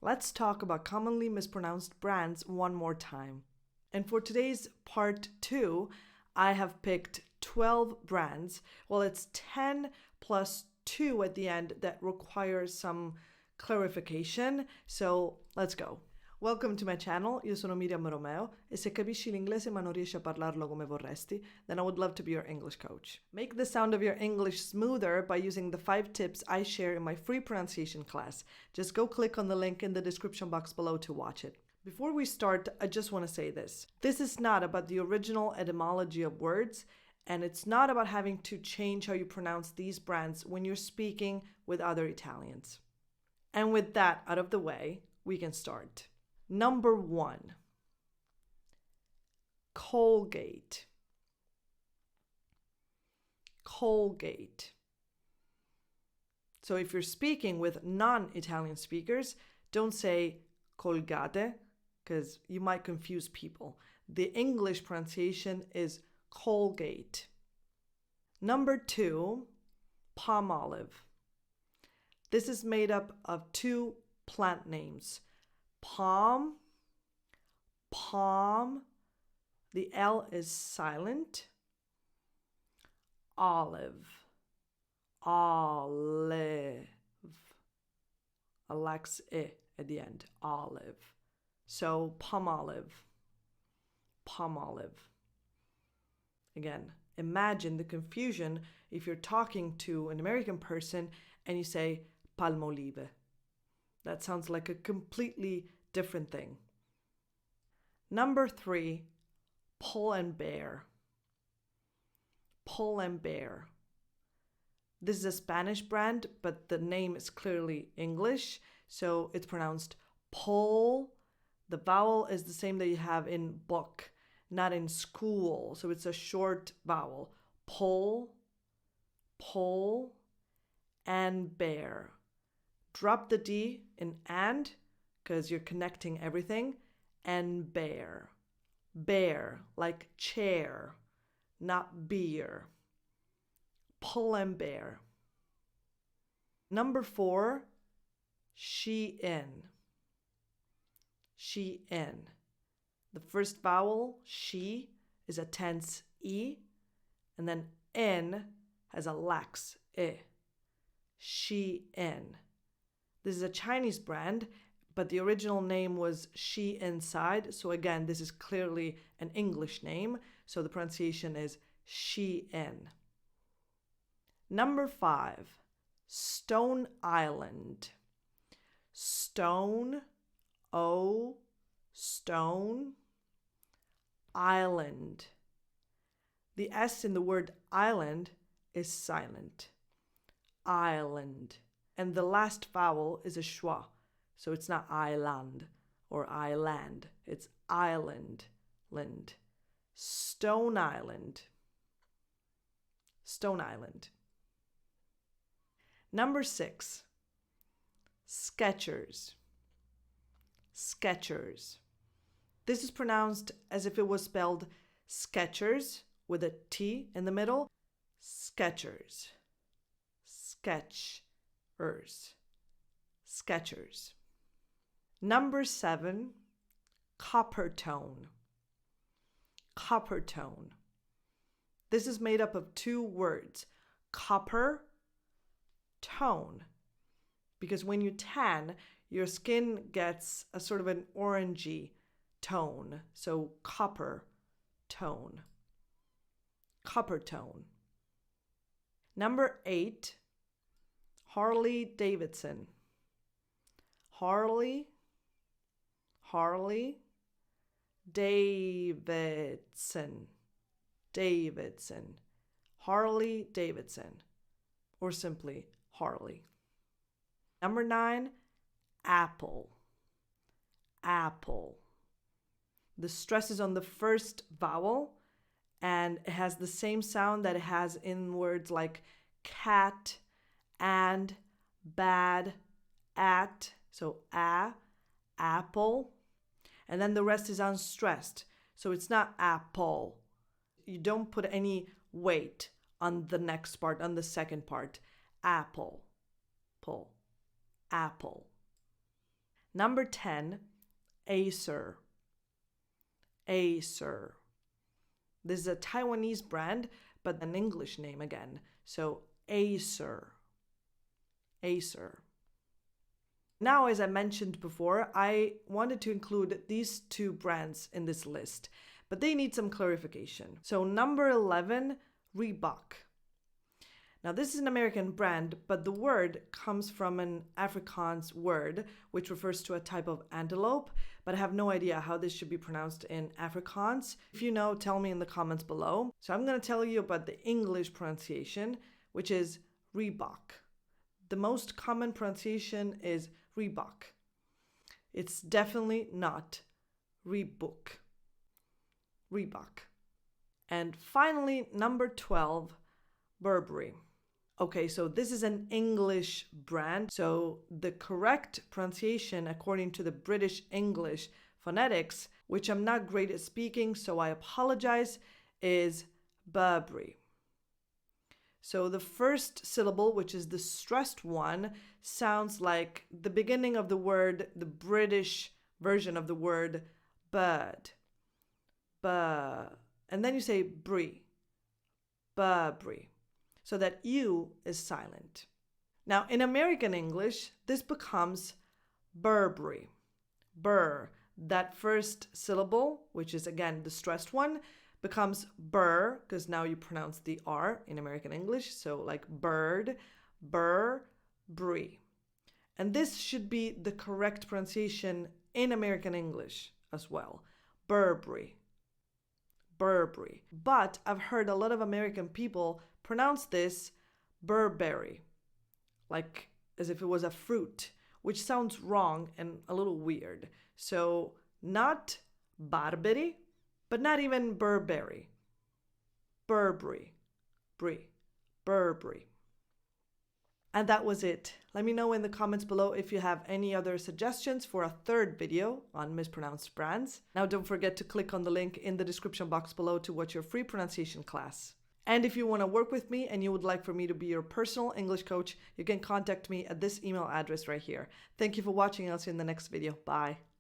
Let's talk about commonly mispronounced brands one more time. And for today's part 2, I have picked 12 brands. Well, it's 10 plus 2 at the end that requires some clarification. So let's go. Welcome to my channel, io sono Miriam Romeo e se capisci l'inglese ma non riesci a parlarlo come vorresti, then I would love to be your English coach. Make the sound of your English smoother by using the 5 tips I share in my free pronunciation class. Just go click on the link in the description box below to watch it. Before we start, I just want to say this. This is not about the original etymology of words, and it's not about having to change how you pronounce these brands when you're speaking with other Italians. And with that out of the way, we can start. Number 1, Colgate. Colgate. So if you're speaking with non-Italian speakers, don't say Colgate, because you might confuse people. The English pronunciation is Colgate. Number 2, Palmolive. This is made up of 2 plant names. Palm, the L is silent. Olive, Alex at the end, olive. So Palmolive. Again, imagine the confusion if you're talking to an American person and you say Palmolive. That sounds like a completely different thing. Number 3, Pull and Bear. Pull and Bear. This is a Spanish brand, but the name is clearly English, so it's pronounced pull. The vowel is the same that you have in book, not in school, so it's a short vowel. Pull, and bear. Drop the D in and, because you're connecting everything, and bear. Bear, like chair, not beer. Pull and bear. Number 4, SHEIN. SHEIN. The first vowel, she, is a tense E, and then N has a lax I. SHEIN. This is a Chinese brand, but the original name was She Inside. So again, this is clearly an English name. So the pronunciation is SHEIN. Number 5, Stone Island. Stone, stone, island. The S in the word island is silent. Island. And the last vowel is a schwa. So it's not island or island. It's island. Stone Island. Stone Island. Number 6, SKECHERS. SKECHERS. This is pronounced as if it was spelled SKECHERS with a T in the middle. SKECHERS. SKECHERS. SKECHERS. Number 7, COPPERTONE. COPPERTONE. This is made up of 2 words, copper, tone, because when you tan, your skin gets a sort of an orangey tone. So copper tone. COPPERTONE. Number 8, Harley Davidson. Harley Davidson. Harley Davidson. Or simply Harley. Number 9, apple. The stress is on the first vowel, and it has the same sound that it has in words like cat, and, bad, at. So apple. And then the rest is unstressed. So it's not apple. You don't put any weight on the next part, on the second part. Apple. Apple. Number 10, Acer. Acer. This is a Taiwanese brand, but an English name again. So Acer. Acer. Now, as I mentioned before, I wanted to include these two brands in this list, but they need some clarification. So number 11, Rebok. Now, this is an American brand, but the word comes from an Afrikaans word, which refers to a type of antelope, but I have no idea how this should be pronounced in Afrikaans. If you know, tell me in the comments below. So I'm going to tell you about the English pronunciation, which is Rebok. The most common pronunciation is Rebok. It's definitely not Rebok. Rebok. And finally, number 12, Burberry. Okay, so this is an English brand. So the correct pronunciation, according to the British English phonetics, which I'm not great at speaking, so I apologize, is Burberry. So the first syllable, which is the stressed one, sounds like the beginning of the word, the British version of the word bird. And then you say brie. Burberry. So that U is silent. Now, in American English, this becomes Burberry. That first syllable, which is again the stressed one, becomes burr, because now you pronounce the R in American English. So like bird, Burberry. And this should be the correct pronunciation in American English as well. Burberry. Burberry. But I've heard a lot of American people pronounce this Burberry, like as if it was a fruit, which sounds wrong and a little weird. So not Barbary, but not even Burberry. Burberry. Burberry. And that was it. Let me know in the comments below if you have any other suggestions for a third video on mispronounced brands. Now don't forget to click on the link in the description box below to watch your free pronunciation class. And if you want to work with me and you would like for me to be your personal English coach, you can contact me at this email address right here. Thank you for watching. I'll see you in the next video. Bye.